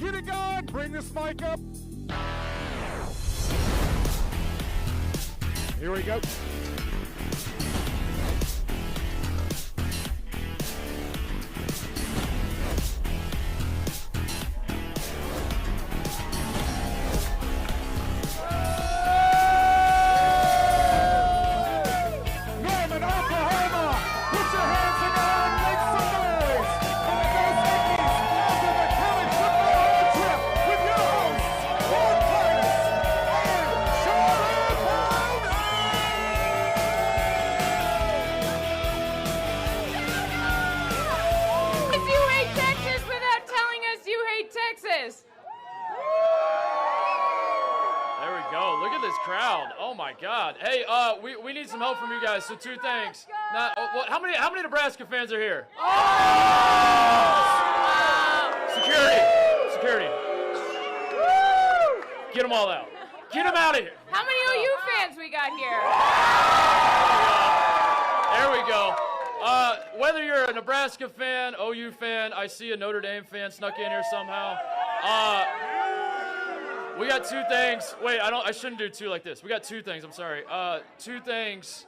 Get it going. Bring this mic up. Here we go. Hey, we need some help from you guys. So two things. How many Nebraska fans are here? Oh! Security. Get them all out. Get them out of here. How many OU fans we got here? There we go. Whether you're a Nebraska fan, OU fan, I see a Notre Dame fan snuck in here somehow. We got two things. Wait, I shouldn't do two like this. We got two things. I'm sorry. Two things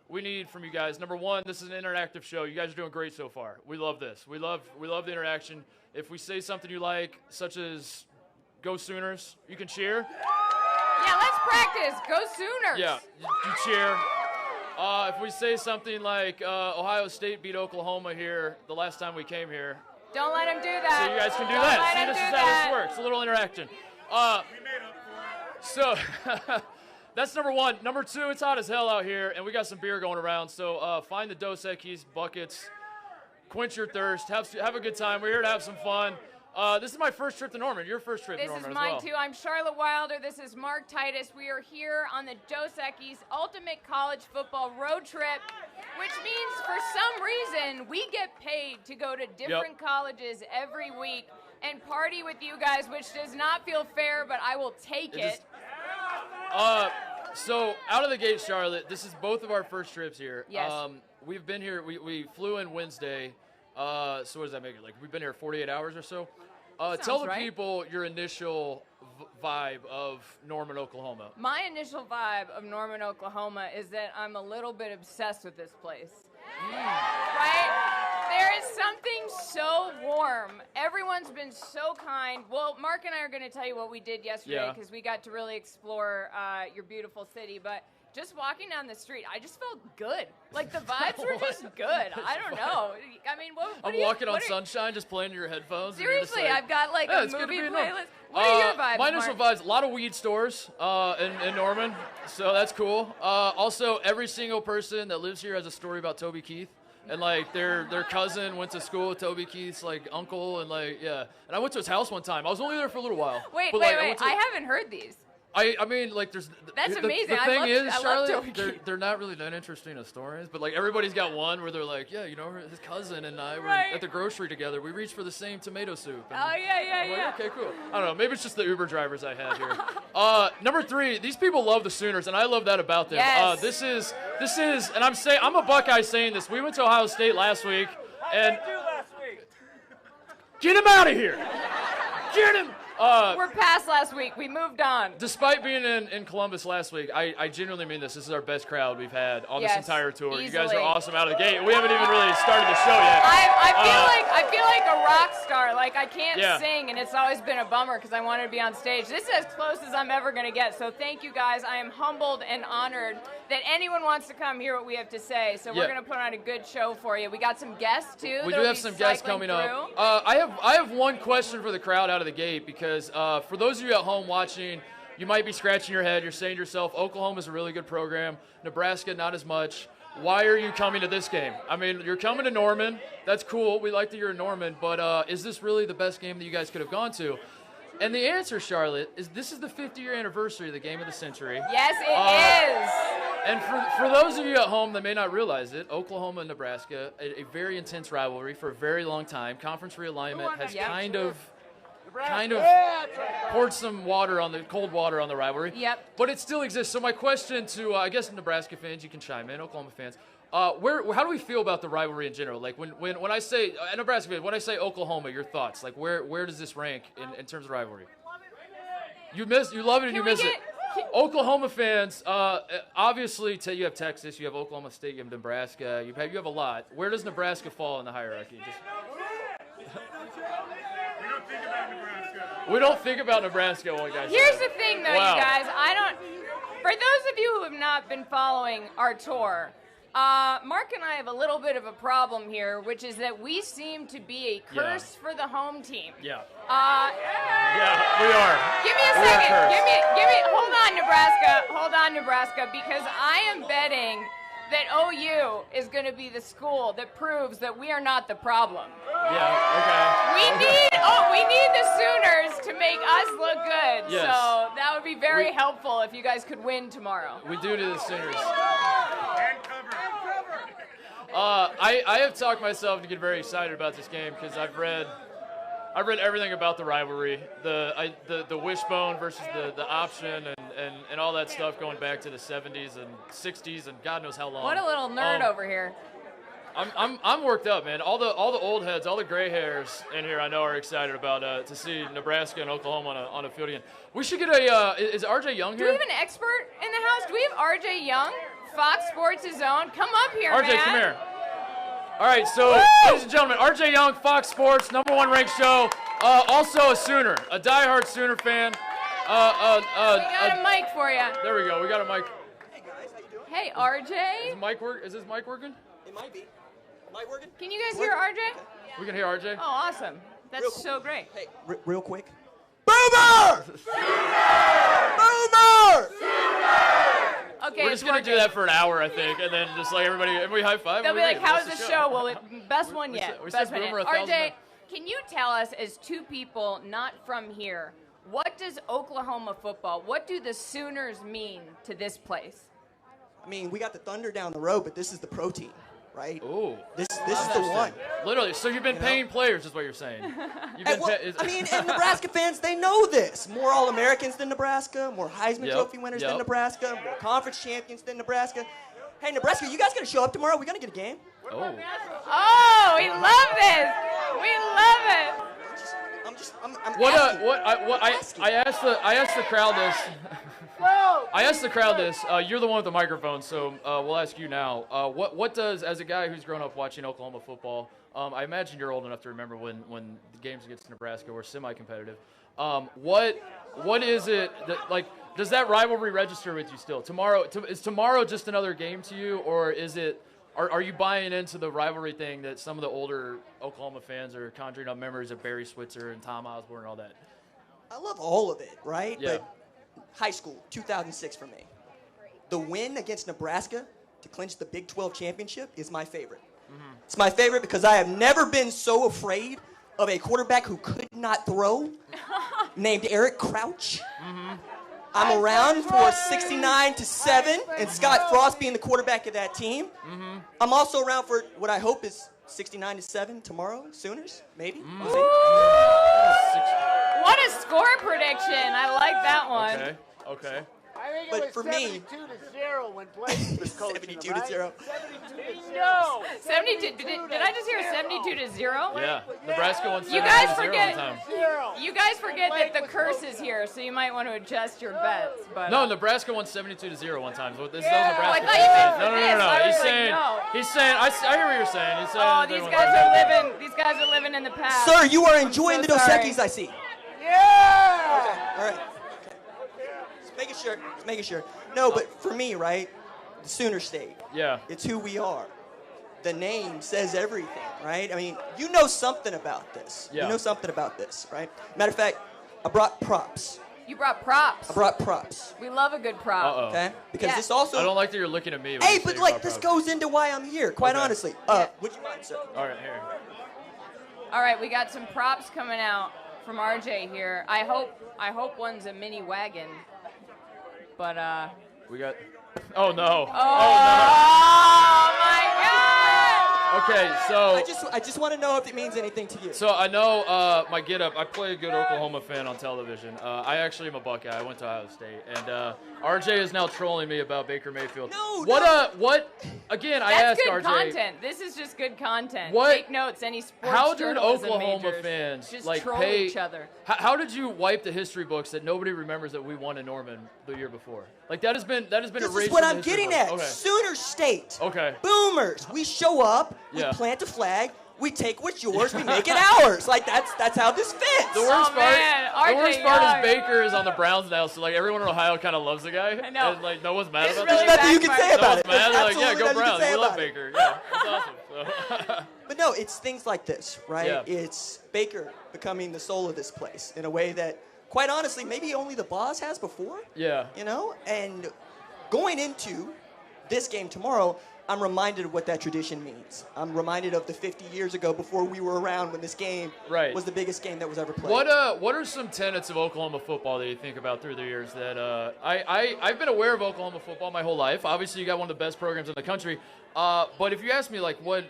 we need from you guys. Number one, this is an interactive show. You guys are doing great so far. We love this. We love the interaction. If we say something you like, such as "Go Sooners," you can cheer. Yeah, let's practice. Go Sooners. Yeah, you cheer. If we say something like Ohio State beat Oklahoma here the last time we came here. Don't let them do that. So you guys can do that. See, this is how this works. A little interaction. So that's number one. Number two, it's hot as hell out here, and we got some beer going around. So find the Dos Equis buckets, quench your thirst, have a good time. We're here to have some fun. This is my first trip to Norman. Your first trip to Norman as well. This is mine too. I'm Charlotte Wilder. This is Mark Titus. We are here on the Dos Equis Ultimate College Football Road Trip, which means for some reason we get paid to go to different colleges every week and party with you guys, which does not feel fair, but I will take it. So out of the gate, Charlotte, this is both of our first trips here. Yes. We've been here. We flew in Wednesday. So what does that make it? Like we've been here 48 hours or so. Tell the people your initial vibe of Norman, Oklahoma. My initial vibe of Norman, Oklahoma is that I'm a little bit obsessed with this place. Right? There is something so warm. Everyone's been so kind. Well, Mark and I are going to tell you what we did yesterday because we got to really explore your beautiful city. But just walking down the street, I just felt good. Like the vibes were just good. I don't know. I mean, I'm walking on sunshine, just playing in your headphones. Seriously, like, I've got like a movie playlist. What are your vibes, my initial Mark? vibes, a lot of weed stores in Norman, so that's cool. Also, every single person that lives here has a story about Toby Keith. And, like, their cousin went to school with Toby Keith's, like, uncle, and, like, yeah. And I went to his house one time. I was only there for a little while. Wait. I haven't heard these. I mean, like, there's... That's amazing. The thing is, Charlotte, they're not really that interesting as stories, but, like, everybody's got one where they're like, yeah, you know, his cousin and I were at the grocery together. We reached for the same tomato soup. And yeah. Okay, cool. I don't know. Maybe it's just the Uber drivers I had here. Number three, these people love the Sooners, and I love that about them. Yes. This is, and I'm a Buckeye saying this. We went to Ohio State last week, and get him out of here. Get him. We're past last week. We moved on. Despite being in Columbus last week, I genuinely mean this. This is our best crowd we've had on this entire tour. Easily. You guys are awesome out of the gate. We haven't even really started the show yet. I feel like a rock star. Like I can't sing, and it's always been a bummer because I wanted to be on stage. This is as close as I'm ever going to get. So thank you guys. I am humbled and honored that anyone wants to come hear what we have to say. So we're going to put on a good show for you. We got some guests too. We do have some guests coming up. I have one question for the crowd out of the gate because for those of you at home watching, you might be scratching your head. You're saying to yourself, Oklahoma's a really good program. Nebraska, not as much. Why are you coming to this game? I mean, you're coming to Norman. That's cool. We like that you're in Norman. But is this really the best game that you guys could have gone to? And the answer, Charlotte, is this is the 50-year anniversary of the game of the century. Yes, it is. And for those of you at home that may not realize it, Oklahoma and Nebraska, a very intense rivalry for a very long time. Conference realignment has kind of poured some cold water on the rivalry. Yep. But it still exists. So my question to, I guess, Nebraska fans, you can chime in, Oklahoma fans, How do we feel about the rivalry in general? Like when I say Nebraska fan, when I say Oklahoma, your thoughts? Like where does this rank in terms of rivalry? You love it and you miss it. Oklahoma fans, obviously, you have Texas, you have Oklahoma State, you have Nebraska, you have a lot. Where does Nebraska fall in the hierarchy? We don't think about Nebraska. Well, guys. Here's the thing, though, Wow. you guys. For those of you who have not been following our tour, Mark and I have a little bit of a problem here, which is that we seem to be a curse for the home team. Yeah. Yeah, we are. Give me a second. Give me. Hold on, Nebraska, because I am betting that OU is going to be the school that proves that we are not the problem. Yeah. Okay. We need the Sooners to make us look good. Yes. So that would be very helpful if you guys could win tomorrow. We do to the Sooners. I have talked myself to get very excited about this game because I've read everything about the rivalry, the wishbone versus the option and all that stuff going back to the 70s and 60s and God knows how long. What a little nerd over here. I'm worked up, man. All the old heads, all the gray hairs in here, I know are excited about to see Nebraska and Oklahoma on a field again. We should get is RJ Young here? Do we have an expert in the house? Do we have RJ Young, Fox Sports' own? Come up here, RJ, man. come here. All right, so ladies and gentlemen, RJ Young, Fox Sports, #1 ranked show, also a Sooner, a diehard Sooner fan. We got a mic for you. There we go. We got a mic. Hey guys, how you doing? Hey, RJ. Is this mic working? It might be. Mic working? Can you guys hear RJ? We can hear RJ. Oh, awesome. That's so great. Hey, real quick. Boomer! Boomer! Okay, We're just gonna do that for an hour, I think, and then just like everybody, and we high five. They'll be like, "How's the show?" Well, best one yet. we Best said one Boomer yet. 1,000 RJ, times. can you tell us, as two people not from here, what does Oklahoma football? What do the Sooners mean to this place? I mean, we got the Thunder down the road, but this is the pro team, right? Ooh. This is the one. Literally. So you've been paying players, is what you're saying. You've And, been and Nebraska fans, they know this. More All-Americans than Nebraska, more Heisman Trophy winners than Nebraska, more conference champions than Nebraska. Hey, Nebraska, you guys gonna show up tomorrow? We're gonna get a game. Oh. Oh, we love this. We love it. I asked the crowd this. I asked the crowd this. You're the one with the microphone, so we'll ask you now. What does, as a guy who's grown up watching Oklahoma football, I imagine you're old enough to remember when the games against Nebraska were semi-competitive. What is it that, like, does that rivalry register with you still? Is tomorrow just another game to you, or is it? Are you buying into the rivalry thing that some of the older Oklahoma fans are conjuring up memories of Barry Switzer and Tom Osborne and all that? I love all of it, right? Yeah. But high school, 2006 for me. The win against Nebraska to clinch the Big 12 championship is my favorite. Mm-hmm. It's my favorite because I have never been so afraid of a quarterback who could not throw, named Eric Crouch. Mm-hmm. I'm around for 69-7, and Scott Frost being the quarterback of that team. Mm-hmm. I'm also around for what I hope is 69-7 tomorrow, Sooners, maybe. Mm. We'll see. What a score prediction. I like that one. Okay. I think But it was for me- 72-0 when Blake was coaching 72-0. 72. Did I just hear 72-0? Yeah. Nebraska won 7-0 You guys one forget. time. You guys forget that the curse is here, so you might want to adjust your bets. But No, Nebraska won 72-0 one time. So this is Oh, Nebraska. I thought you meant for no. this. I was He's like, saying. no. He's saying. I hear what you're saying. He's saying. Oh, they these won guys 7-0. are living in the past. Sir, you are enjoying the so Dos sorry. Equis, I see. Yeah! All right. Just making sure. No, but for me, right, the Sooner State. Yeah. It's who we are. The name says everything, right? I mean, you know something about this. Yeah. You know something about this, right? Matter of fact, I brought props. You brought props. I brought props, We love a good prop. Uh-oh. okay? Because Yeah. this also... I don't like that you're looking at me. when Hey, you but say like about this props. goes into why I'm here, quite Okay. honestly. Yeah. Would you mind, sir? All right, here. All right, we got some props coming out from RJ here. I hope one's a mini wagon. But We got. Oh no. Oh my God! Okay, so I just want to know if it means anything to you. So I know my get-up. I play a good Oklahoma fan on television. I actually am a Buckeye. I went to Ohio State, and RJ is now trolling me about Baker Mayfield. What? Again, I asked That's good RJ. content. This is just good content. What? Take notes. Any sports How did journalism Oklahoma majors fans just like troll pay each other? How did you wipe the history books that nobody remembers that we won in Norman the year before? Like that has been This erased is what from the I'm history getting books. at. Okay. Sooner State. Okay. Boomers. We show up. We Yeah. plant a flag. We take what's yours. We make it ours. Like that's how this fits. The worst man, part, the RJ worst part Young. is Baker is on the Browns now, so like everyone in Ohio kind of loves the guy. I know. And like no one's mad It's about really that. Nothing you can say backfired. about No it. one's mad. They're like, yeah, Absolutely go nothing you Browns. can say We love about it. Baker. Yeah, that's awesome. So. But no, it's things like this, right? Yeah. It's Baker becoming the soul of this place in a way that, quite honestly, maybe only the boss has before. Yeah. You know? And going into this game tomorrow, I'm reminded of what that tradition means. I'm reminded of the 50 years ago before we were around when this game was the biggest game that was ever played. What are some tenets of Oklahoma football that you think about through the years that I've been aware of Oklahoma football my whole life. Obviously, you got one of the best programs in the country. But if you ask me, like, what,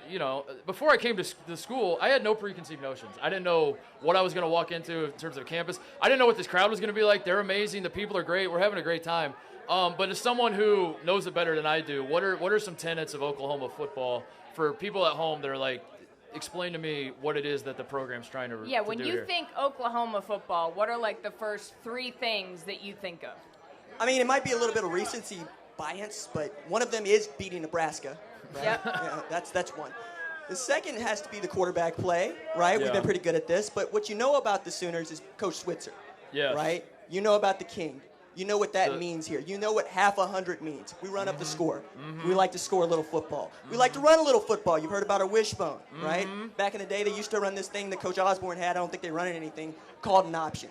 before I came to the school, I had no preconceived notions. I didn't know what I was going to walk into in terms of campus. I didn't know what this crowd was going to be like. They're amazing. The people are great. We're having a great time. But as someone who knows it better than I do, what are some tenets of Oklahoma football for people at home that are like, explain to me what it is that the program's trying to Yeah, to when do you here. think Oklahoma football, what are like the first 3 things that you think of? I mean, it might be a little bit of recency bias, but one of them is beating Nebraska. Right? Yep. Yeah, that's one. The second has to be the quarterback play, right? Yeah. We've been pretty good at this. But what you know about the Sooners is Coach Switzer, Yes. right? You know about the King. You know what that means here. You know what half 100 means. We run up the score. We like to score a little football. We like to run a little football. You've heard about a wishbone, right? Back in the day, they used to run this thing that Coach Osborne had. I don't think they run it anything called an option.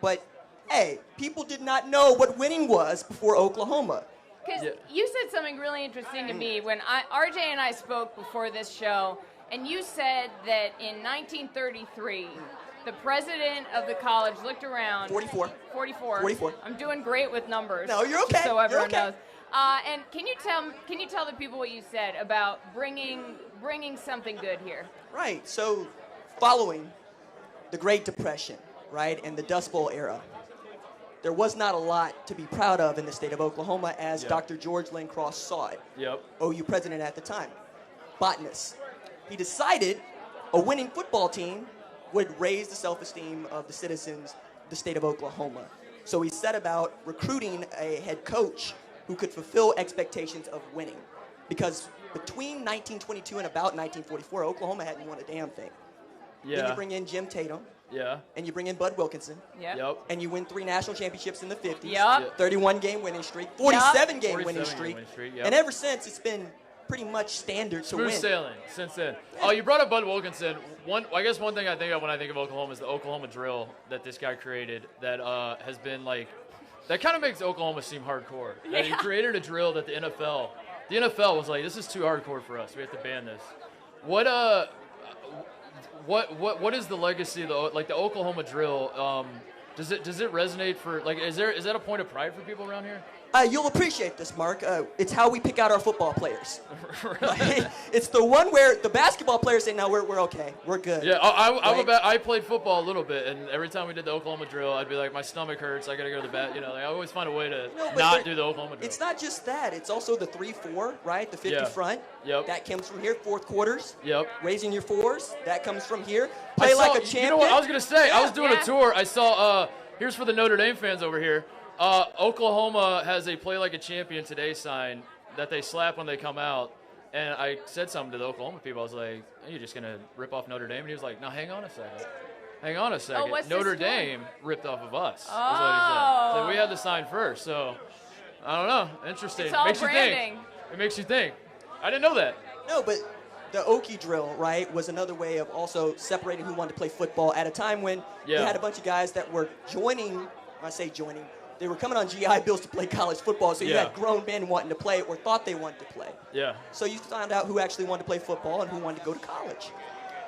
But, hey, people did not know what winning was before Oklahoma. Because you said something really interesting to me when RJ and I spoke before this show, and you said that in 1933, the president of the college looked around. 44. 44. I'm doing great with numbers. No, you're okay. Just so everyone You're okay. knows. And can you tell the people what you said about bringing something good here? Right. So, following the Great Depression, right, and the Dust Bowl era, there was not a lot to be proud of in the state of Oklahoma as Dr. George Lynn Cross saw it. Yep. OU president at the time. Botanist. He decided a winning football team would raise the self-esteem of the citizens of the state of Oklahoma. So he set about recruiting a head coach who could fulfill expectations of winning. Because between 1922 and about 1944, Oklahoma hadn't won a damn thing. Yeah. Then you bring in Jim Tatum, Yeah. and you bring in Bud Wilkinson, Yep. and you win 3 national championships in the 50s, Yep. 31-game winning streak, 47-game 47 winning game streak, winning streak, yep. and ever since it's been pretty much standard to Smooth win. sailing since then. Oh, you brought up Bud Wilkinson. I guess one thing I think of when I think of Oklahoma is the Oklahoma drill that this guy created that has been like, that kind of makes Oklahoma seem hardcore. That he created a drill that the NFL was like, this is too hardcore for us. We have to ban this. What is the legacy of the Oklahoma drill? Does it resonate for like? Is that a point of pride for people around here? You'll appreciate this, Mark. It's how we pick out our football players. Right? It's the one where the basketball players say, no, we're okay. We're good. Yeah, Right? I played football a little bit, and every time we did the Oklahoma drill, I'd be like, my stomach hurts. I got to go to the bat. I always find a way to not do the Oklahoma drill. It's not just that. It's also the 3-4, right? The 50 front. Yep. That comes from here. Fourth quarters. Yep. Raising your fours. That comes from here. I Play like saw- a champion. You know what I was going to say? I was doing Yeah. a tour. I saw, here's for the Notre Dame fans over here. Oklahoma has a play like a champion today sign that they slap when they come out. And I said something to the Oklahoma people. I was like, are you just going to rip off Notre Dame? And he was like, no, hang on a second. Hang on a second. what's Notre this story? Dame ripped off of us. Is what he said. So we had the sign first. So I don't know. Interesting. It's all Makes branding. you think. It makes you think. I didn't know that. No, but the Okie drill, right, was another way of also separating who wanted to play football at a time when you had a bunch of guys that were joining, I say joining, they were coming on GI Bills to play college football, so you had grown men wanting to play or thought they wanted to play. Yeah. So you found out who actually wanted to play football and who wanted to go to college.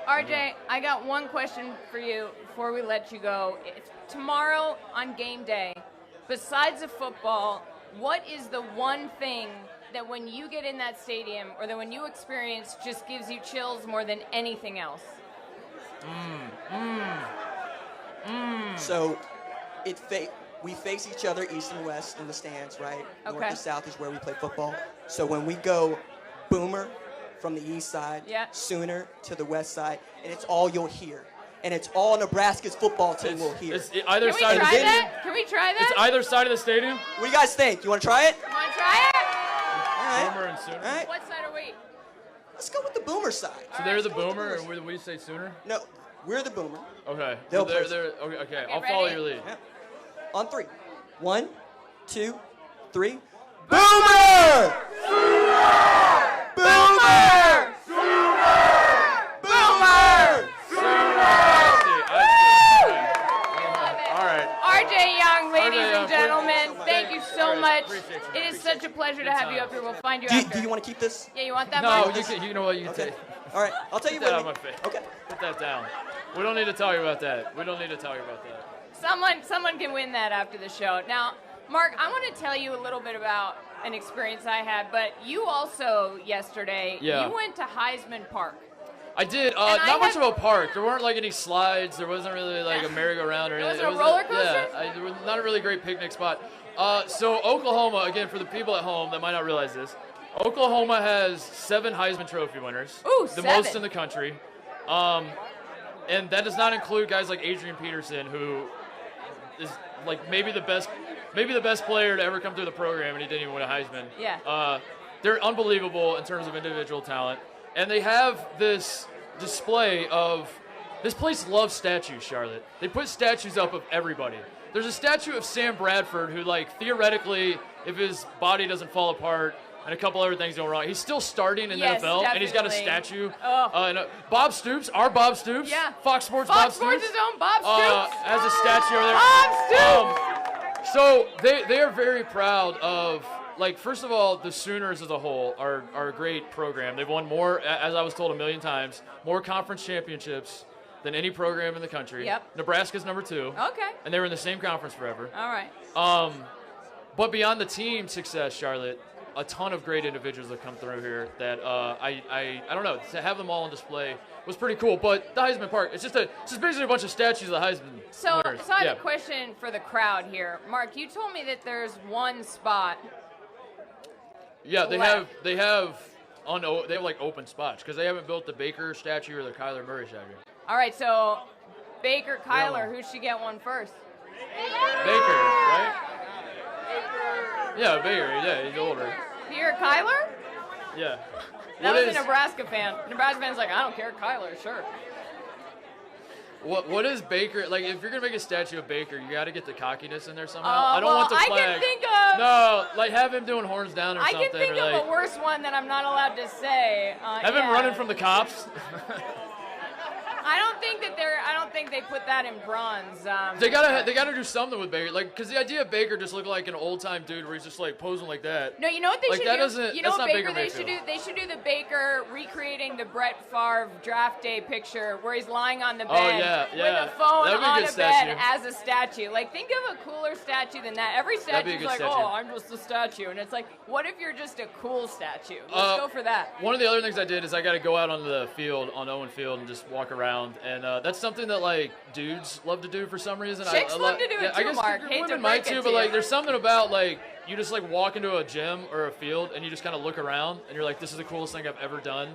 RJ, I got one question for you before we let you go. It's tomorrow on game day, besides the football, what is the one thing that when you get in that stadium or that when you experience just gives you chills more than anything else? So we face each other east and west in the stands, right? Okay. North and south is where we play football. So when we go Boomer from the east side, Schooner to the west side, and it's all you'll hear. And it's all Nebraska's football team will hear. It's either Can side we of the try stadium. that? Can we try that? It's either side of the stadium. What do you guys think? You want to try it? You want to try it? All right. Boomer and Schooner. All right. What side are we? Let's go with the Boomer side. So they're the Boomer, and we say Schooner. No, we're the Boomer. Okay. They'll So play. okay. I'll follow ready? your lead. Yeah. On 3. 1, 2, 3. Boomer! Boomer! Boomer! All right. RJ Young, ladies RJ Young, and gentlemen, thank thank you you so so much. much. Appreciate you. It is such a pleasure to have you up here. We'll find you after. Do you want to keep this? Yeah, you want that, No, Mark? you know what? You can Okay. take. All right. I'll tell you Get what. that out of my face. Okay. Put that down. We don't need to tell you about that. We don't need to tell you about that. Someone can win that after the show. Now, Mark, I want to tell you a little bit about an experience I had, but you also yesterday, Yeah. you went to Heisman Park. I did. I Not much had- of a park. There weren't like any slides. There wasn't really like a merry-go-round or There anything. wasn't a roller coaster? There was not a really great picnic spot. So Oklahoma, again, for the people at home that might not realize this, Oklahoma has 7 Heisman Trophy winners. Ooh, the 7. most in the country. And that does not include guys like Adrian Peterson, who is like maybe the best player to ever come through the program, and he didn't even win a Heisman. Yeah. They're unbelievable in terms of individual talent, and they have this display of this place loves statues. Charlotte, they put statues up of everybody. There's a statue of Sam Bradford, who like theoretically, if his body doesn't fall apart and a couple other things go wrong, he's still starting in Yes, the NFL, and he's got a definitely. statue. Oh. And Bob Stoops, our Bob Stoops, Yeah. Fox Sports Fox Bob Sports' Stoops, own Bob Stoops. has a statue over there. Bob Stoops! So they are very proud of, like, first of all, the Sooners as a whole are a great program. They've won more, as I was told a million times, more conference championships than any program in the country. Yep. Nebraska's number 2. Okay. And they were in the same conference forever. All right. But beyond the team success, Charlotte, a ton of great individuals have come through here that I don't know, to have them all on display was pretty cool. But the Heisman Park, it's just basically a bunch of statues of the Heisman So winners. I have Yeah. a question for the crowd here. Mark, you told me that there's one spot. Yeah, they left. have like open spots because they haven't built the Baker statue or the Kyler Murray statue. All right, so Baker, Kyler, Yeah. who should get one first? Baker, right? Yeah, Baker. Yeah, he's older. Here, Kyler? Yeah. That What was is- a Nebraska fan. Nebraska fan's like, I don't care, Kyler, sure. What is Baker like? If you're gonna make a statue of Baker, you got to get the cockiness in there somehow. I don't well, want the I flag. can think of- No, like have him doing horns down or I something. can think or of like, a worse one that I'm not allowed to say. have him yeah. running from the cops. I don't think they put that in bronze. They gotta do something with Baker, like, because the idea of Baker just looked like an old time dude where he's just like posing like that. No, you know what they Like, should that do? doesn't- You know that's what not Baker Baker they should do? Mayfield. They should do the Baker recreating the Brett Favre draft day picture where he's lying on the bed yeah. with a phone That'd be a on good a bed statue. as a statue. Like, think of a cooler statue than that. Every That'd be a statue's good like, statue. oh, I'm just a statue. And it's like, what if you're just a cool statue? Let's go for that. One of the other things I did is I got to go out on the field, on Owen Field, and just walk around. And that's something that, like, dudes love to do for some reason. Chicks love to do it I too, guess Mark. Hate to women break might it too, to but, like, you. there's something about, like, you just, like, walk into a gym or a field, and you just kind of look around, and you're like, this is the coolest thing I've ever done.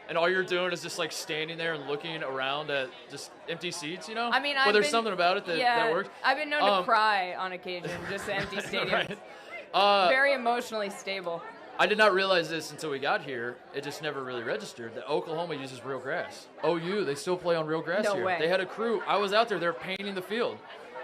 And all you're doing is just, like, standing there and looking around at just empty seats, you know? I mean, but I've there's been- something about it that works. I've been known to cry on occasion, just empty stadiums. Right. Very emotionally stable. I did not realize this until we got here. It just never really registered that Oklahoma uses real grass. OU, they still play on real grass No here. way. They had a crew. I was out there. They're painting the field.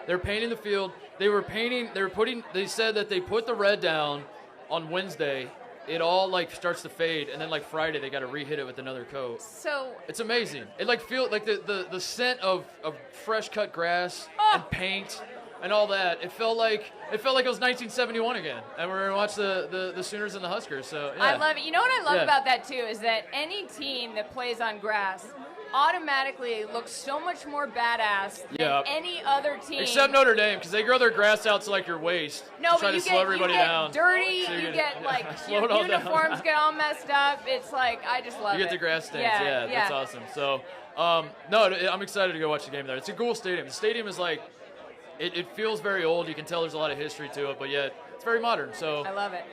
They're painting the field. They said that they put the red down on Wednesday. It all like starts to fade, and then like Friday they got to re-hit it with another coat. So It's amazing. It like feel like the scent of fresh cut grass and paint and all that. It felt like it was 1971 again, and we're gonna watch the Sooners and the Huskers. So yeah. I love it. You know what I love Yeah. about that too is that any team that plays on grass automatically look so much more badass than any other team. Except Notre Dame, because they grow their grass out to like your waist. No, try but to slow everybody down. Dirty. So you get like your your uniforms get all messed up. It's like I just love it. You get the grass stains. Yeah, that's awesome. So, no, I'm excited to go watch the game there. It's a cool stadium. The stadium is like, it feels very old. You can tell there's a lot of history to it, but yet it's very modern. So I love it.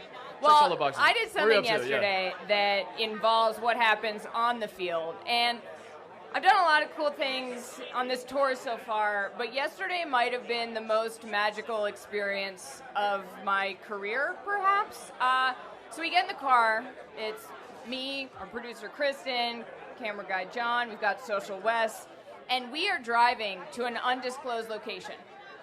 all the Well, boxes. I did something What are you up to? yesterday that involves what happens on the field, and I've done a lot of cool things on this tour so far, but yesterday might have been the most magical experience of my career, perhaps. So we get in the car. It's me, our producer Kristen, camera guy John, we've got Social Wes, and we are driving to an undisclosed location.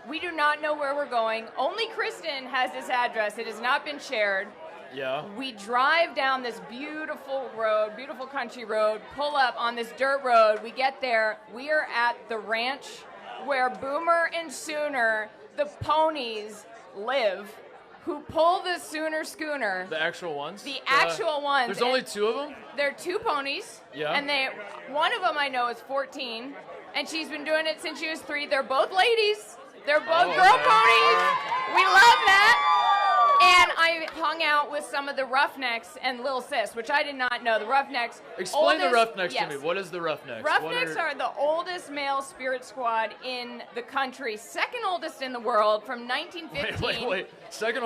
We do not know where we're going. Only Kristen has this address. It has not been shared. Yeah. We drive down this beautiful road, beautiful country road, pull up on this dirt road. We get there. We are at the ranch where Boomer and Schooner, the ponies, live, who pull the Schooner. The actual ones? The actual ones. There's only 2 of them? They're 2 ponies. Yeah. And one of them I know is 14, and she's been doing it since she was 3. They're both ladies. They're both girl ponies. We love that. And I hung out with some of the Roughnecks and Lil Sis, which I did not know. The Roughnecks. Explain the Roughnecks to me. What is the Roughnecks? Roughnecks are the oldest male spirit squad in the country, second oldest in the world from 1915. Wait. Second,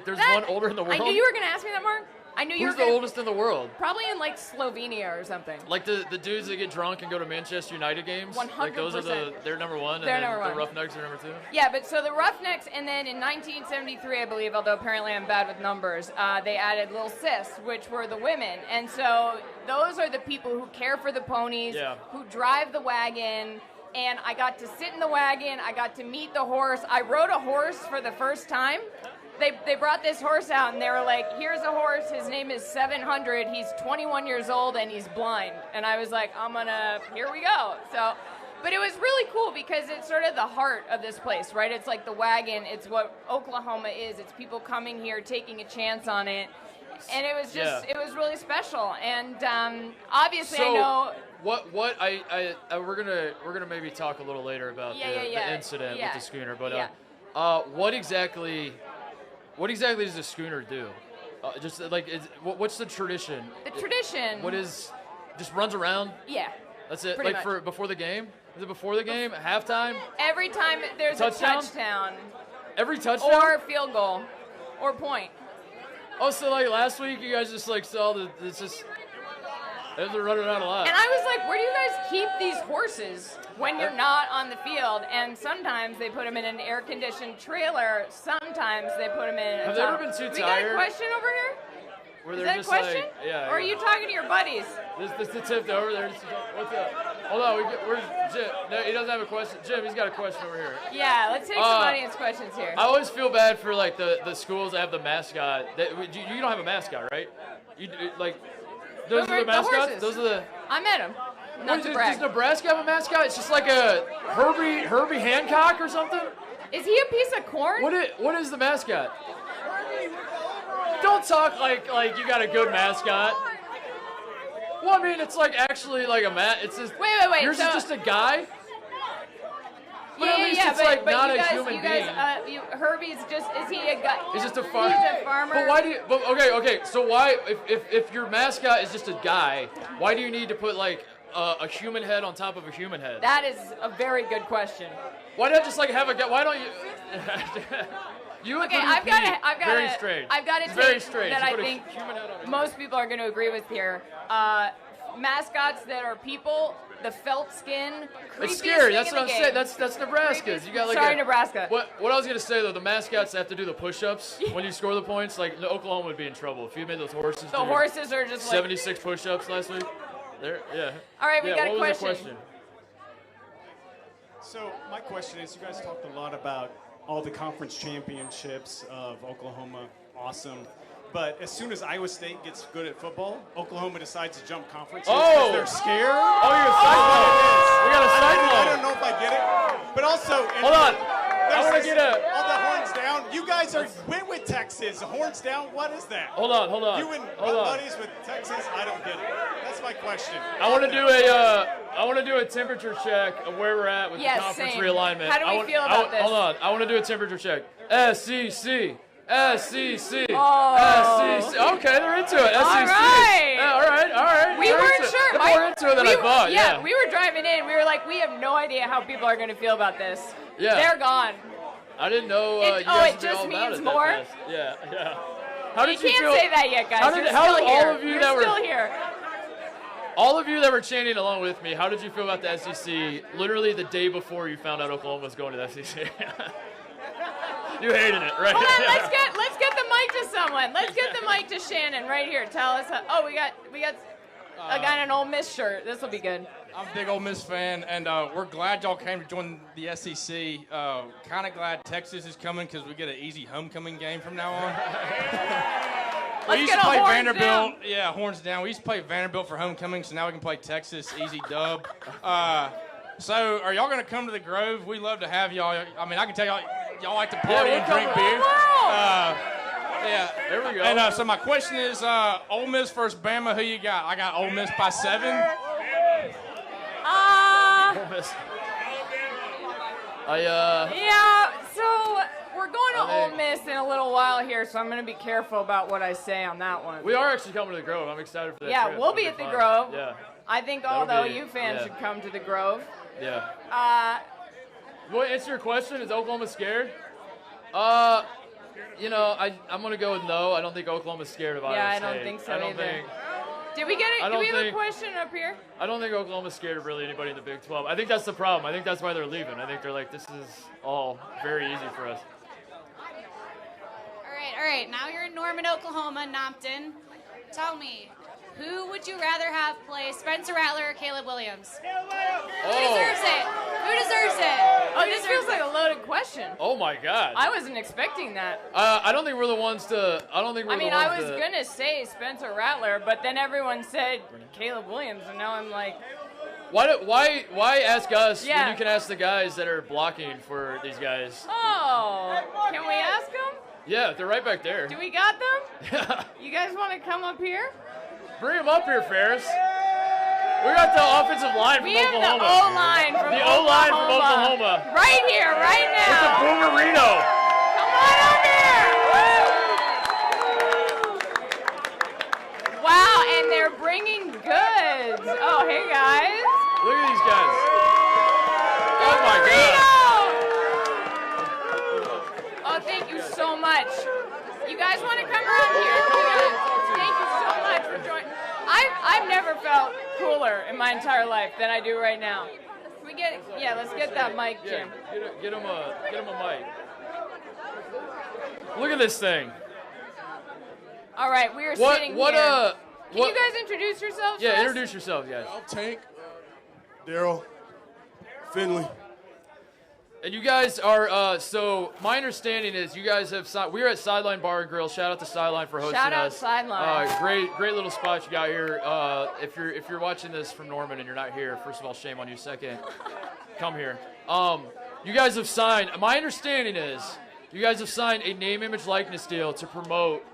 there's one older in the world? I knew you were going to ask me that, Mark. I knew you Who's were gonna, the oldest in the world? Probably in like Slovenia or something. Like the dudes that get drunk and go to Manchester United games? 100%. Like those are they're number 1, They're and number the 1. Roughnecks are number 2? Yeah, but so the Roughnecks, and then in 1973, I believe, although apparently I'm bad with numbers, they added Lil Sis, which were the women. And so those are the people who care for the ponies, who drive the wagon. And I got to sit in the wagon. I got to meet the horse. I rode a horse for the first time. They brought this horse out, and they were like, here's a horse. His name is 700. He's 21 years old, and he's blind. And I was like, here we go. So, but it was really cool because it's sort of the heart of this place, right? It's like the wagon. It's what Oklahoma is. It's people coming here, taking a chance on it. And it was just, it was really special. And obviously I know... We're gonna maybe talk a little later about the incident with the Schooner, but what exactly does the Schooner do? What's the tradition? The tradition. What is? Just runs around. Yeah. That's it. Pretty much. Before the game? Is it before the game? Halftime? Every time there's a touchdown. Every touchdown. Or field goal, or point. Oh, so like last week you guys just like saw the it's just. They're running around a lot. And I was like, where do you guys keep these horses when you're not on the field? And sometimes they put them in an air-conditioned trailer. Sometimes they put them in a Have they ever been too tired? We got a question over here? Where Is they're that a just question? Like, Or are you talking to your buddies? This the tipped over there. What's up? Hold on. Where's Jim? No, he doesn't have a question. Jim, he's got a question over here. Yeah, let's take some audience questions here. I always feel bad for like the schools that have the mascot. You don't have a mascot, right? You like. Those are the mascots? Those are the... I met him. Not to brag. Does Nebraska have a mascot? It's just like a Herbie Hancock or something? Is he a piece of corn? What is the mascot? Don't talk like you got a good mascot. Well, I mean, it's like actually like a It's just... Wait. Yours is just a guy? But at least it's but, like but not you a guys, human being. Herbie's just, is he a guy? He's just a farmer. He's a farmer. But why do you, okay, so why, if your mascot is just a guy, why do you need to put like a human head on top of a human head? That is a very good question. Why not just like have a guy, why don't you? You okay, I've got a very strange that I think most people are going to agree with here. Mascots that are people, the felt skin. It's scary. That's what I'm saying. That's Nebraska's. You got like Nebraska. What I was gonna say though, the mascots have to do the push-ups when you score the points. Like Oklahoma would be in trouble if you made those horses. The horses are just 76 push-ups last week. All right, we got a what question. was the question? So my question is, you guys talked a lot about all the conference championships of Oklahoma. Awesome. But as soon as Iowa State gets good at football, Oklahoma decides to jump conferences because they're scared. Oh, you're sideline. We got a sideline. I don't know if I get it. But also, hold on. I want to get all the horns down down. You guys went with Texas. Horns down. What is that? Hold on. You and buddies with Texas. I don't get it. That's my question. I want to do a temperature check of where we're at with the conference same. realignment. How do we feel about this? Hold on. I want to do a temperature check. SEC. Oh. SEC. Okay, they're into it. SEC. All right. Yeah, all right. We weren't sure. They're more into it than I thought. Yeah, we were driving in. We were like, we have no idea how people are going to feel about this. Yeah. They're gone. I didn't know. It just means more? Yeah. How did you feel? can't say that yet, guys. You're how still did here. all of you You're that still were here. all of you that were chanting along with me? How did you feel about the SEC? Literally the day before you found out Oklahoma was going to the SEC. You hated it, right? Hold on, let's get the mic to someone. Let's get the mic to Shannon right here. Tell us. We got a guy in an Ole Miss shirt. This will be good. I'm a big Ole Miss fan, and we're glad y'all came to join the SEC. Kind of glad Texas is coming because we get an easy homecoming game from now on. We used to play Vanderbilt. Down. Yeah, horns down. We used to play Vanderbilt for homecoming, so now we can play Texas, easy dub. So are y'all going to come to the Grove? We love to have y'all. I mean, I can tell y'all like to party and drink beer. Yeah, there we go. And so my question is, Ole Miss versus Bama, who you got? I got Ole Miss by 7. Ole Miss. Yeah, so we're going to Ole Miss in a little while here, so I'm going to be careful about what I say on that one. We are actually coming to the Grove. I'm excited for that. Yeah, trip. we'll be at the Grove. Yeah. I think all the OU fans should come to the Grove. Yeah. Uh, What, answer your question? Is Oklahoma scared? You know, I'm going to go with no. I don't think Oklahoma's scared of Iowa Yeah, I State. don't think so I don't either. think. Did we get it? I Do don't we have a think- question up here? I don't think Oklahoma's scared of really anybody in the Big 12. I think that's the problem. I think that's why they're leaving. I think they're like, this is all very easy for us. All right. Now you're in Norman, Oklahoma, Nompton. Tell me, who would you rather have play Spencer Rattler or Caleb Williams? Who deserves it? Who deserves it? Oh, this feels like a loaded question. Oh my God. I wasn't expecting that. I don't think we're the ones to. I don't think we're I mean, the ones I was to. going to say Spencer Rattler, but then everyone said Caleb Williams, and now I'm like, Why ask us Yeah. when you can ask the guys that are blocking for these guys? oh, can we ask them? Yeah, they're right back there. Do we got them? You guys want to come up here? Bring them up here, Ferris. We got the offensive line from We have Oklahoma. the O-line from The Oklahoma. O-line from Oklahoma. Right here, right It's a now. boomerino. Come on up here. Woo! Wow, and they're bringing goods. Oh, hey, guys. Look at these guys. Oh, my God. Oh, thank you so much. You guys want to come around here? Come on. Thank you so much for joining. I've never felt cooler in my entire life than I do right now. Can we get? Yeah, let's get that mic, Jim. Get him a mic. Look at this thing. All right, we are sitting here. Can you guys introduce yourselves? Yeah, first? introduce yourself, guys. I'm Tank, Daryl, Finley. And you guys are, so my understanding is you guys have, we're at Sideline Bar and Grill. Shout out to Sideline for hosting us. Shout out Sideline. Great little spot you got here. If you're watching this from Norman and you're not here, first of all, shame on you. Second, come here. You guys have signed, my understanding is, you guys have signed a name, image, likeness deal to promote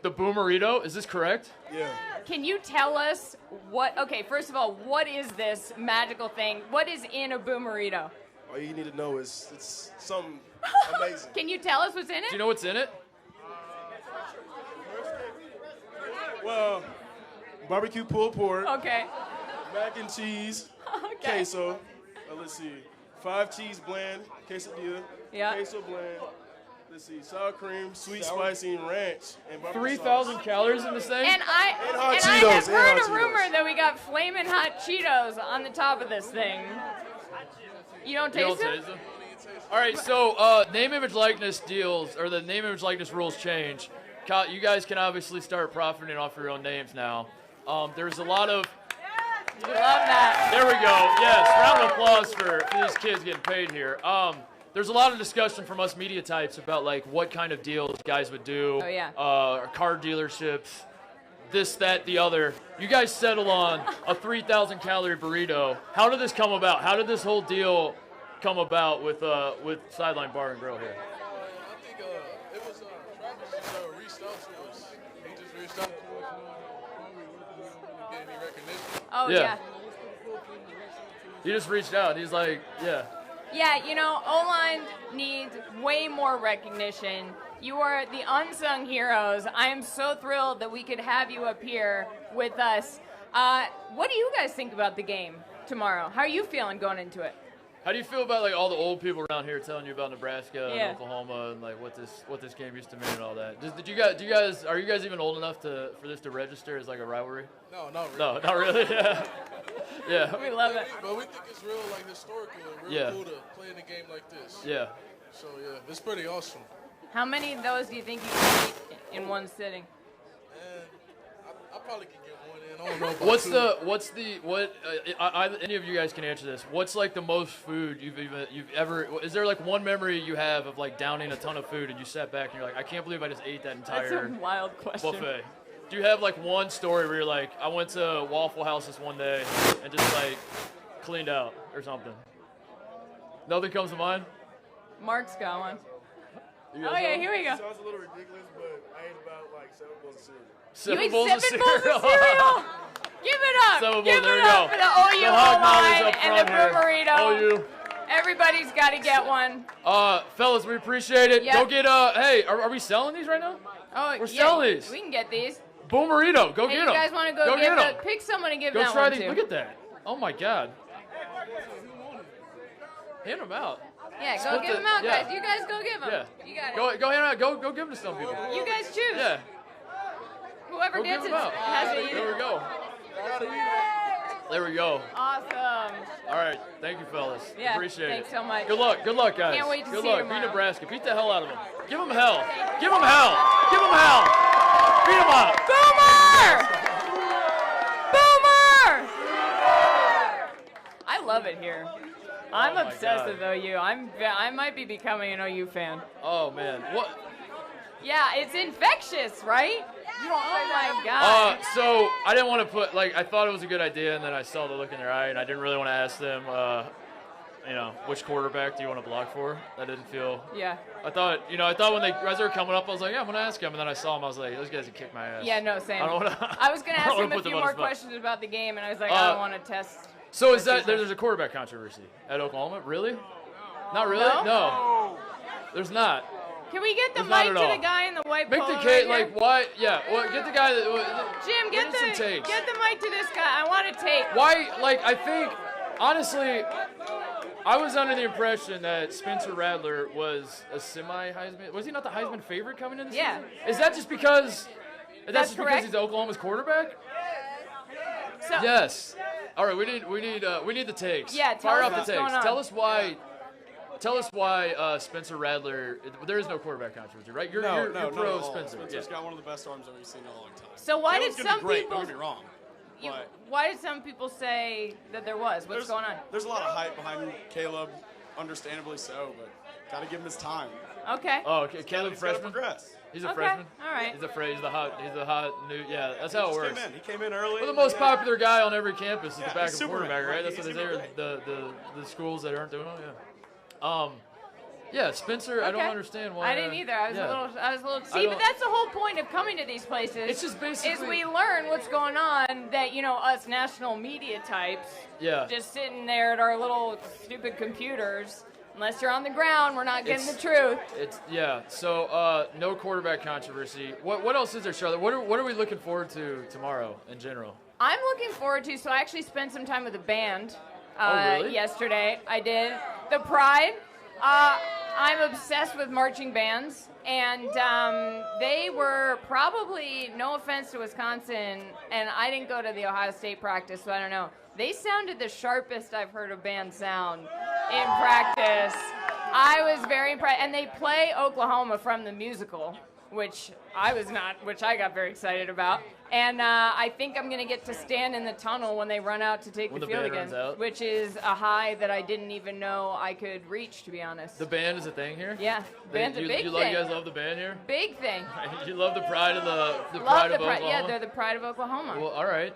the Boomerito. Is this correct? Yeah. Can you tell us what, okay, first of all, what is this magical thing? What is in a Boomerito? All you need to know is it's something amazing. Can you tell us what's in it? Do you know what's in it? Well, barbecue pulled pork, Okay. mac and cheese, Okay. queso. Let's see, 5 cheese blend, quesadilla, Yeah. queso blend. Let's see, sour cream, sweet, spicy, and ranch, and barbecue 3,000 sauce. calories in this thing? And I hot have Cheetos, and heard hot a rumor Cheetos. that we got flaming hot Cheetos on the top of this thing. You don't You don't taste them? taste them? All right, so name, image, likeness deals, or the name, image, likeness rules change. You guys can obviously start profiting off your own names now. There's a lot of... We love that. There we go. Yes, round of applause for these kids getting paid here. There's a lot of discussion from us media types about like what kind of deals guys would do. Oh, yeah. Car dealerships, this, that, the other. You guys settle on a 3,000 calorie burrito. How did this come about? How did this whole deal come about with Sideline Bar and Grill here? Oh, Yeah. yeah. He just reached out. He's like, yeah. Yeah, you know, O-line needs way more recognition. You are the unsung heroes. I am so thrilled that we could have you up here with us. What do you guys think about the game tomorrow? How are you feeling going into it? How do you feel about like all the old people around here telling you about Nebraska Yeah. and Oklahoma and like what this game used to mean and all that? Are you guys even old enough for this to register as like a rivalry? No, not really. No, not really. Yeah. Yeah. We love it. But we think it's real, like, historical and real Yeah. cool to play in a game like this. Yeah. So, yeah, it's pretty awesome. How many of those do you think you can beat in one sitting? And I probably can get one in. I don't know about two. Any of you guys can answer this. What's like the most food you've ever? Is there like one memory you have of like downing a ton of food and you sat back and you're like, I can't believe I just ate that entire That's a wild question. buffet? Do you have like one story where you're like, I went to Waffle House this one day and just like cleaned out or something? Nothing comes to mind? Mark's got one. You Oh, guys yeah, know? here we go. Sounds a little ridiculous, but I ate about like 7 bowls of cereal. Seven You bowls ate of 7 bowls of cereal? Give it up. Seven bowls, Give there it you up go. for the OU The hot mollies O-line up and the front here. burrito. OU. Everybody's got to get one. Fellas, we appreciate it. Yep. Go get hey, are we selling these right now? Oh, We're yeah, selling these. We can get these. Boomerito, go Hey, get you them. guys want to go get give them. it? Pick someone to give Go that try one these. to. Look at that. Oh my God. Hand them out. Yeah, go Split give the- them out, yeah. guys. You guys go give them. Yeah. You got it. Go hand them out. Go give them to some people. You guys choose. Yeah. Whoever Go gets give it them out. has to eat There it. we go. There we go. Awesome. All right. Thank you, fellas. Yeah, Appreciate thanks it. so much. Good luck. Good luck, guys. Can't wait to Good see you luck. tomorrow. Beat Nebraska. Beat the hell out of them. Give them hell. Give them hell. Give them hell. Beat them up. Boomer! Boomer! I love it here. I'm Oh my obsessed God. with OU. I might be becoming an OU fan. Oh man. What? Yeah, it's infectious, right? Oh my God. So I didn't want to put I thought it was a good idea, and then I saw the look in their eye, and I didn't really want to ask them, which quarterback do you want to block for? That didn't feel. Yeah. I thought when as they were coming up, I was like, yeah, I'm gonna ask him, and then I saw him, I was like, those guys can kick my ass. Yeah, no, same. I don't wanna. I was gonna I don't ask wanna him a put them few on the more spot. questions about the game, and I was like, I don't want to test. So is that there's a quarterback controversy at Oklahoma? Really? Not really? No? There's not. Can we get the There's not mic at to all. the guy in the white Make polo the right case here? why? Yeah. Well, get the guy that. Jim, we need some takes. get the mic to this guy. I want to take. Why? I think, honestly, I was under the impression that Spencer Rattler was a semi-Heisman. Was he not the Heisman favorite coming into the Yeah. season? Is that just because? That's Just correct. because he's Oklahoma's quarterback? So, Yes. All right. We need the takes. Yeah, tell Fire us off the what's takes. going on. Tell us why Spencer Rattler. There is no quarterback controversy, right? You're pro Spencer. Spencer's Yeah. got one of the best arms that we've seen in a long time. So why did Caleb's gonna some be great, people? Don't get me wrong. you- But why did some people say that there was? What's going on? There's a lot of hype behind Caleb, understandably so, but gotta give him his time. Okay. Oh, okay. Caleb He's gotta freshman. progress. He's a Okay, freshman. all right. He's the hot new. Yeah, that's how it works. He came in early. We're the most popular guy on every campus is Yeah, the backup he's Superman, quarterback, right? right? That's what He's they say. Superman. The schools that aren't doing it. Yeah. Yeah, Spencer. I don't Okay. understand why. I didn't either. I was a little. I See, but don't- that's the whole point of coming to these places. It's just basically. is we learn what's going on. That us national media types, Yeah. just sitting there at our little stupid computers. Unless you're on the ground, we're not getting It's- the truth. So no quarterback controversy. What else is there, Charlotte? What are we looking forward to tomorrow in general? I'm looking forward to. So I actually spent some time with a band really? yesterday. I did. The Pride. I'm obsessed with marching bands, and they were probably, no offense to Wisconsin, and I didn't go to the Ohio State practice, so I don't know. They sounded the sharpest I've heard a band sound in practice. I was very impressed, and they play Oklahoma from the musical, which I got very excited about. And I think I'm going to get to stand in the tunnel when they run out to take When the the field band again, runs out? which is a high that I didn't even know I could reach, to be honest. The band is a thing here. Yeah, band's a big you thing. guys love the band here. Big thing. You love the pride of the Love pride the of pride. Oklahoma. Yeah, they're the pride of Oklahoma. Well, all right.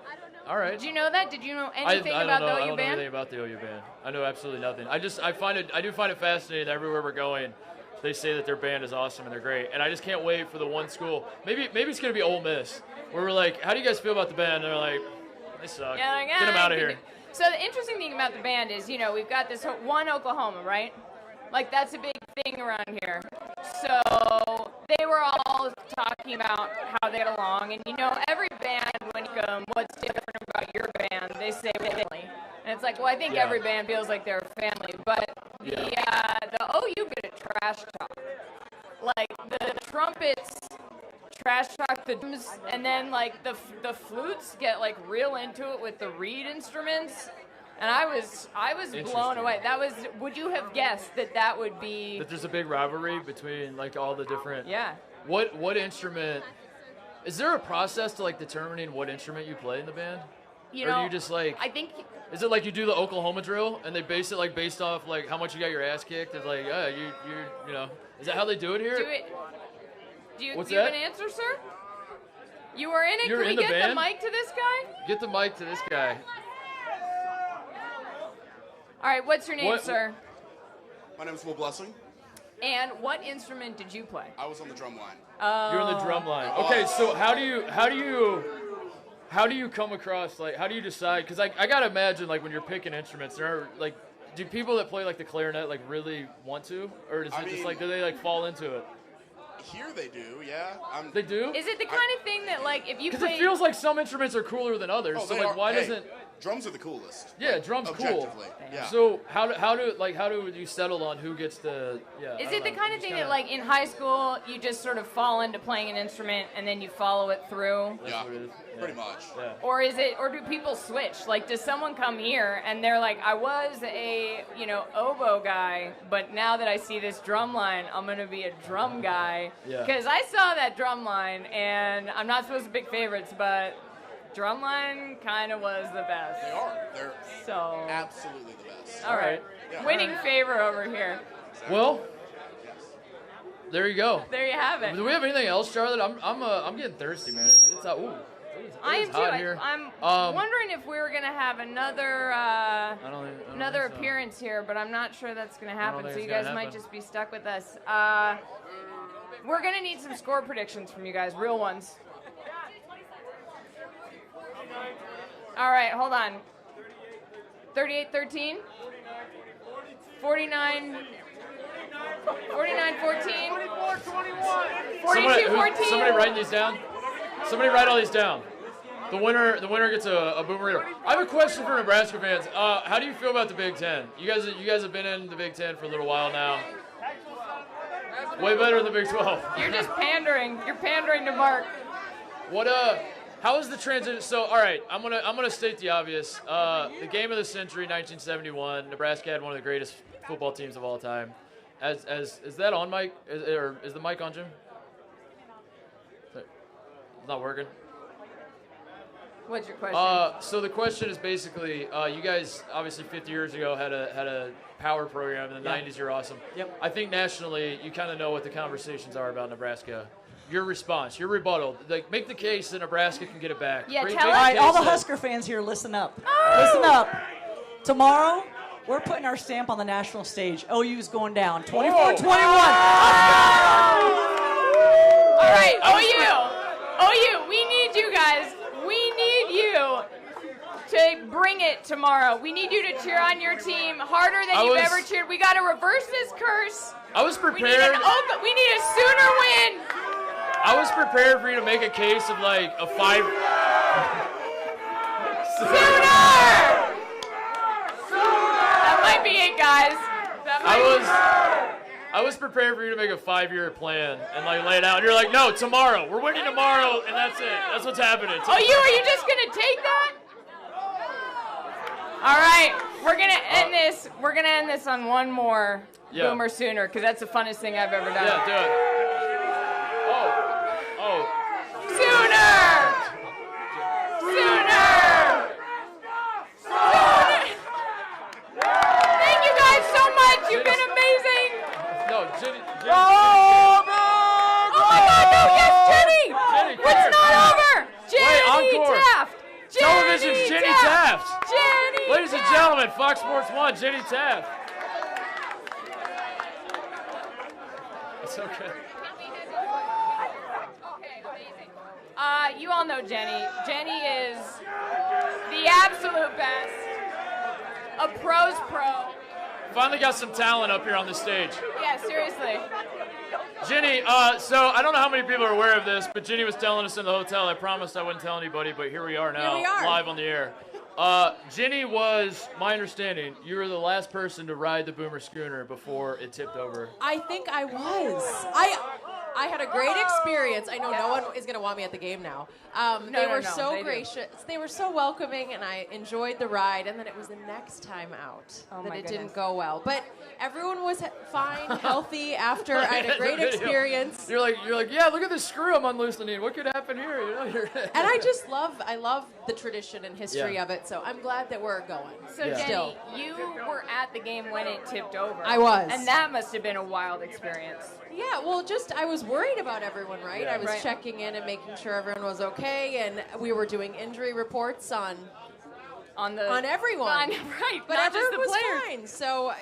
Did you know that? Did you know I anything don't about know. the I OU don't know band? anything about the OU band. I know absolutely nothing. I do find it fascinating that everywhere we're going, they say that their band is awesome and they're great. And I just can't wait for the one school. Maybe it's gonna be Ole Miss, where we're like, how do you guys feel about the band? And they're like, They suck. Yeah, like, Get them out of here. So the interesting thing about the band is, you know, we've got this one Oklahoma, right? Like, that's a big thing around here. So they were all talking about how they get along. And, you know, every band, when you go, what's different about your band, they say family. And it's like, well, I think every band feels like they're a family. But the OU bit of trash talk. Like, the trumpets trash talk the drums, and then, like, the flutes get, like, real into it with the reed instruments. And I was blown away. That was. Would you have guessed that would be? That there's a big rivalry between like all the different. Yeah. What instrument? Is there a process to like determining what instrument you play in the band? You or know, do you just like? I think. Is it like you do the Oklahoma drill and they base it like based off like how much you got your ass kicked? It's like you know. Is that how they do it here? Do you What's have that? an answer, sir? You were in it. You're Can we in the get band? the mic to this guy? Get the mic to this guy. All right, what's your name, sir? My name is Will Blessing. And what instrument did you play? I was on the drum line. You're on the drum line. Okay, so how do you come across, like, how do you decide? Because I gotta imagine, like, when you're picking instruments, there are, like, do people that play, like, the clarinet, like, really want to? Or is it just, like, do they, like, fall into it? Here they do, yeah. They do? Is it the kind of thing that, like, if you play... Because it feels like some instruments are cooler than others, so, like, why doesn't... Drums are the coolest. Yeah, drums cool. Objectively, yeah. So how do you settle on who gets the Is it the kind of thing that like in high school you just sort of fall into playing an instrument and then you follow it through? Yeah, pretty much. Yeah. Or do people switch? Like, does someone come here and they're like, I was a oboe guy, but now that I see this drum line, I'm gonna be a drum guy. Because I saw that drum line and I'm not supposed to pick favorites, but drumline kind of was the best. They are. They're so absolutely the best. All right. Yeah. Winning favor over here. Well, there you go. There you have it. Do we have anything else, Charlotte? I'm getting thirsty, man. It's I am hot too. here. I'm wondering if we were gonna have another another appearance here, but I'm not sure that's gonna happen. So you guys might just be stuck with us. We're gonna need some score predictions from you guys, real ones. All right, hold on. 38-13? 49... 49-14? 42-14? Somebody write these down. Somebody write all these down. The winner gets a boomerang. I have a question for Nebraska fans. How do you feel about the Big Ten? You guys have been in the Big Ten for a little while now. Way better than the Big 12. You're just pandering. You're pandering to Mark. How is the transition? So, all right, I'm gonna state the obvious. The game of the century, 1971. Nebraska had one of the greatest football teams of all time. Is that on, Mike? Is the mic on, Jim? It's not working. What's your question? So the question is basically, you guys obviously 50 years ago had a power program. In the 90s, you're awesome. Yep. I think nationally, you kind of know what the conversations are about Nebraska. Your response, your rebuttal, like make the case that Nebraska can get it back. Yeah, all right, all the Husker fans here, listen up. Oh! Listen up. Tomorrow, we're putting our stamp on the national stage. OU's going down, 24-21. All right, OU, we need you guys. We need you to bring it tomorrow. We need you to cheer on your team harder than you've ever cheered. We got to reverse this curse. I was prepared. We need a Schooner win. I was prepared for you to make a case of like a 5. Schooner! That might be it, guys. I was prepared for you to make a 5-year plan and like lay it out. And you're like, no, tomorrow. We're winning tomorrow, and that's it. That's what's happening. Are you just gonna take that? All right, we're gonna end this. We're gonna end this on one more Boomer Sooner because that's the funnest thing I've ever done. Yeah, do it. Schooner! Thank you guys so much. You've been amazing. No, Jenny. Oh my God! No, yes, Jenny. It's not over. Jenny Taft. Television's Jenny Taft. Jenny. Ladies and gentlemen, Fox Sports 1, Jenny Taft. It's okay. You all know Jenny. Jenny is The absolute best. A pro's pro. Finally got some talent up here on the stage. Yeah, seriously. Ginny, so I don't know how many people are aware of this, but Ginny was telling us in the hotel. I promised I wouldn't tell anybody, but here we are now, Here we are. live on the air. Ginny was, my understanding, you were the last person to ride the Boomer Schooner before it tipped over. I think I was. I had a great experience. I know no one is going to want me at the game now. They were so gracious. They were so welcoming, and I enjoyed the ride. And then it was the next time out that it didn't go well. But everyone was fine, healthy after. I had a great experience. You're like, yeah, look at this screw I'm unloosening. What could happen here? You know, And I love the tradition and history of it. So I'm glad that we're going. So Jenny, you were at the game when it tipped over. I was. And that must have been a wild experience. Yeah, well, I was worried about everyone, right? Yeah. I was checking in and making sure everyone was okay, and we were doing injury reports on everyone. Right, but not just everyone the was players. fine. So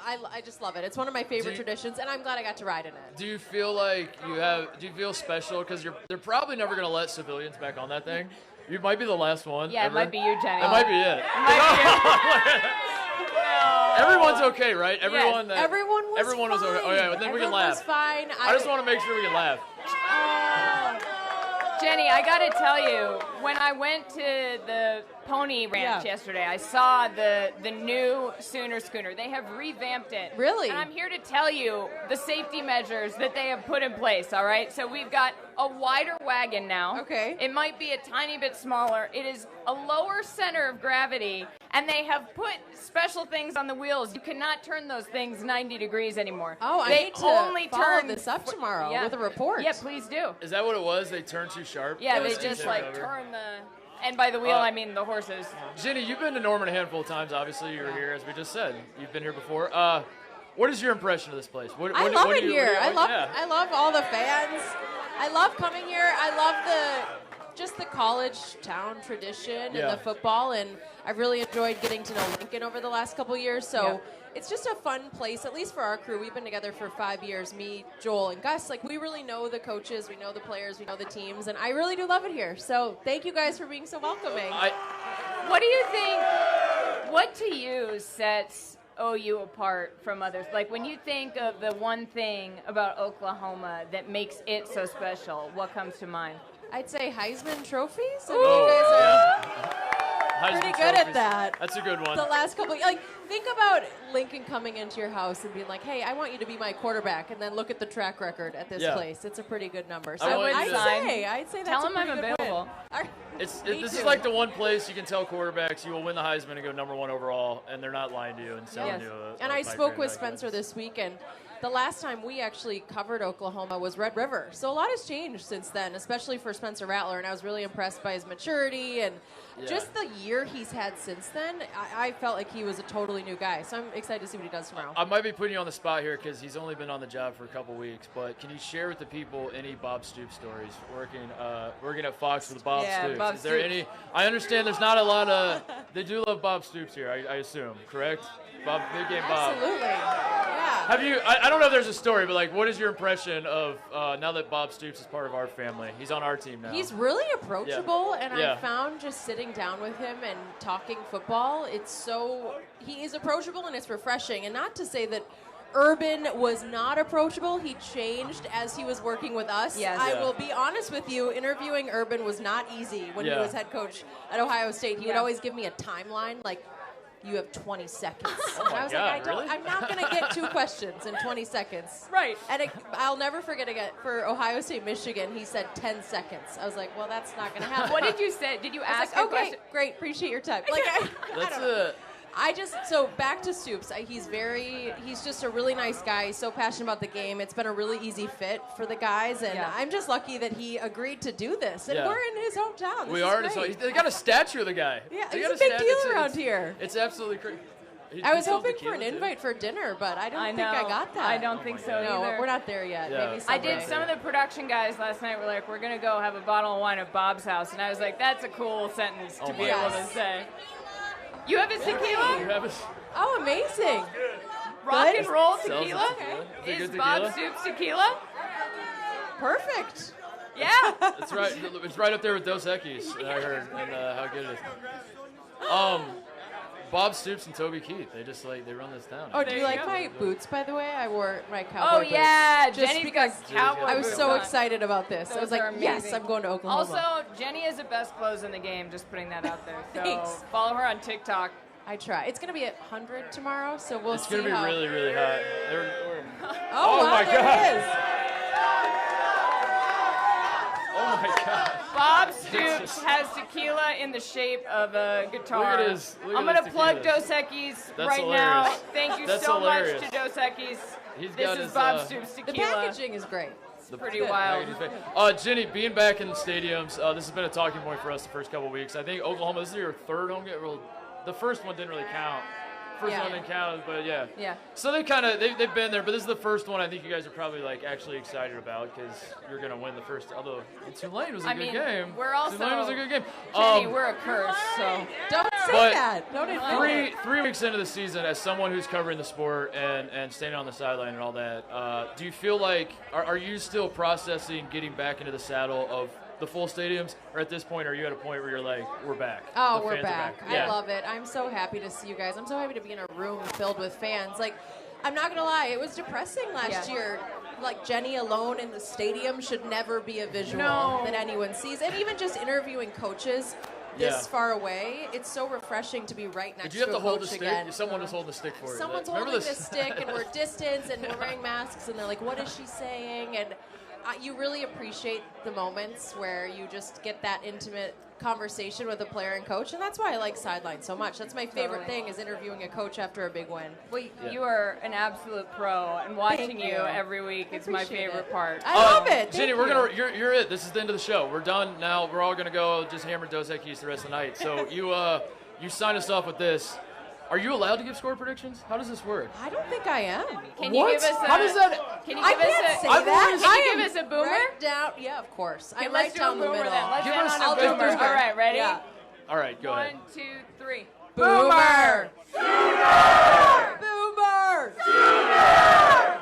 I just love it. It's one of my favorite traditions, and I'm glad I got to ride in it. Do you feel like do you feel special? Because they're probably never going to let civilians back on that thing. You might be the last one. Yeah, ever. it might be you, Jenny. It might be it. Everyone's okay, right? Everyone was fine. okay. Oh yeah, but then we can laugh. Was fine. I just want to make sure we can laugh. Jenny, I got to tell you, when I went to the Pony Ranch yesterday, I saw the new Sooner Schooner. They have revamped it. Really? And I'm here to tell you the safety measures that they have put in place, all right? So we've got a wider wagon now. Okay. It might be a tiny bit smaller. It is a lower center of gravity, and they have put special things on the wheels. You cannot turn those things 90 degrees anymore. Oh, I they need to only follow turn this up tomorrow with a report. Yeah, please do. Is that what it was? They turned too sharp? Yeah, they Those just tipped like over? turn the... And by the wheel, I mean the horses. Ginny, you've been to Norman a handful of times, obviously. You were here, as we just said. You've been here before. What is your impression of this place? I love it here. I love all the fans. I love coming here. I love the college town tradition and the football, and I've really enjoyed getting to know Lincoln over the last couple years. So it's just a fun place, at least for our crew. We've been together for 5 years, me, Joel, and Gus. Like, we really know the coaches, we know the players, we know the teams, and I really do love it here. So thank you guys for being so welcoming. What do you think, what to you sets OU apart from others? Like, when you think of the one thing about Oklahoma that makes it so special, what comes to mind? I'd say Heisman trophies. I Ooh. mean, you guys are Heisman pretty good trophies. at that. That's a good one. The last couple, think about Lincoln coming into your house and being like, "Hey, I want you to be my quarterback," and then look at the track record at this place. It's a pretty good number. So I'd say that's Tell a him pretty I'm good available. win. This is like the one place you can tell quarterbacks you will win the Heisman and go #1 overall, and they're not lying to you and selling you a And I $5 spoke with grand Spencer this week, and the last time we actually covered Oklahoma was Red River. So a lot has changed since then, especially for Spencer Rattler, and I was really impressed by his maturity and just the year he's had since then. I felt like he was a totally new guy, so I'm excited to see what he does tomorrow. I might be putting you on the spot here because he's only been on the job for a couple weeks, but can you share with the people any Bob Stoops stories working at Fox with Bob Stoops? Bob Is there Stoops. any? I understand there's not a lot of. They do love Bob Stoops here, I assume, correct? Bob, big game Bob. Absolutely. Yeah. Have you? I don't know if there's a story, but like, what is your impression of now that Bob Stoops is part of our family? He's on our team now. He's really approachable, and Yeah. I found just sitting down with him and talking football, he is approachable and it's refreshing. And not to say that Urban was not approachable. He changed as he was working with us. Yes. I will be honest with you, interviewing Urban was not easy when he was head coach at Ohio State. He would always give me a timeline, like, you have 20 seconds. Oh my I was God, like, really? I'm not going to get 2 questions in 20 seconds. Right. And I'll never forget again, for Ohio State, Michigan, he said 10 seconds. I was like, well, that's not going to happen. What did you say? Did you I was ask like, a okay, question? great, appreciate your time. Like, I That's don't know. a. So back to Stoops. He's just a really nice guy. He's so passionate about the game. It's been a really easy fit for the guys, and I'm just lucky that he agreed to do this. And we're in his hometown. We are. They got a statue of the guy. Yeah, They he's got a big statue. deal around here. It's absolutely crazy. I was hoping for an invite for dinner, but I don't think I got that. I don't think so No, either. we're not there yet. Yeah. Maybe I someday. did. Some of the production guys last night were like, "We're gonna go have a bottle of wine at Bob's house," and I was like, "That's a cool sentence to be my able to gosh. say." You have a tequila? You have a, Oh, amazing. Rock and roll Sells tequila? it. Is it Is good Bob tequila? Stoops tequila? Perfect. Yeah. It's right. It's right up there with Dos Equis. I heard, and how good it is. Bob Stoops and Toby Keith, they run this town. Oh, do you like my boots, by the way? I wore my cowboy boots. Oh, yeah. Just Jenny's because got cowboy I was boots so on. excited about this. I was Those like, are yes, amazing. I'm going to Oklahoma. Also, Jenny has the best clothes in the game, just putting that out there. So Thanks. follow her on TikTok. I try. It's going to be at 100 tomorrow, so we'll It's see going to be how. really, really hot. Oh, wow, my there God. it is. Oh, my God. Bob Stoops has tequila in the shape of a guitar. Look at his I'm going to plug tequila. Dos Equis That's right now. hilarious. Thank you That's so hilarious. much to Dos Equis. He's This got is his, Bob Stoops The tequila. packaging is great. It's pretty wild. Jenny, being back in the stadiums, this has been a talking point for us the first couple of weeks. I think Oklahoma, this is your third home game. Well, the first one didn't really count. First one didn't count, but yeah. Yeah. So they've been there, but this is the first one I think you guys are probably actually excited about because you're going to win the first. Although Tulane was a good game. We're also Tulane was a good game. Jenny, we're a curse, so don't say but that. Don't admit it. three weeks into the season, as someone who's covering the sport and standing on the sideline and all that, do you feel like are you still processing getting back into the saddle of the full stadiums, or at this point are you at a point where you're like, we're back? Oh, The we're fans are back. Yeah. I love it. I'm so happy to see you guys. I'm so happy to be in a room filled with fans. Like, I'm not going to lie, it was depressing last year. Like, Jenny alone in the stadium should never be a visual that anyone sees. And even just interviewing coaches this far away, it's so refreshing to be right next Did you have to to a hold coach the stick? again. Someone was holding the stick for it. Someone's Remember holding this stick, and we're distanced, and we're wearing masks, and they're like, what is she saying? And you really appreciate the moments where you just get that intimate conversation with a player and coach, and that's why I like Sideline so much. That's my favorite thing, is interviewing a coach after a big win. Well, you are an absolute pro, and watching you every week is my favorite part. I love it. Jenny, Thank you. you're it. This is the end of the show. We're done now. We're all gonna go just hammer Dos Equis the rest of the night. So you sign us off with this. Are you allowed to give score predictions? How does this work? I don't think I am. Can you give us a? How does that? Can you I give us can't a? say that. Can you give us a boomer? Write down, yeah, of course. Okay, I let's write do down a the boomer middle. then. Let's Give end us on a a boomer. boomer. All right, ready? Yeah. All right, go ahead. 1, 2, 3. Boomer! Boomer!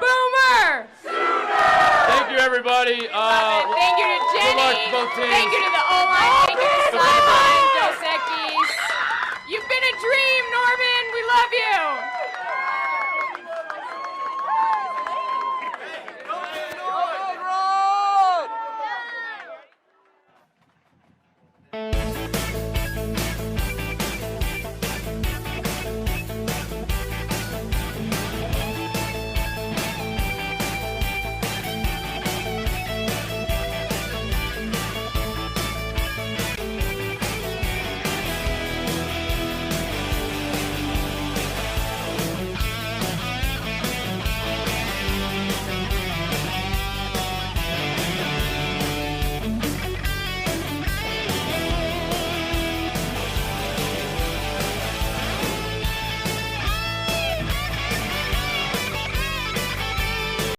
Boomer! Thank you, everybody. Thank you to Jenny. Good luck to both teams. Thank you to the O-line. Thank you to Sideline, Dos Equis. You've been a dream, Norman.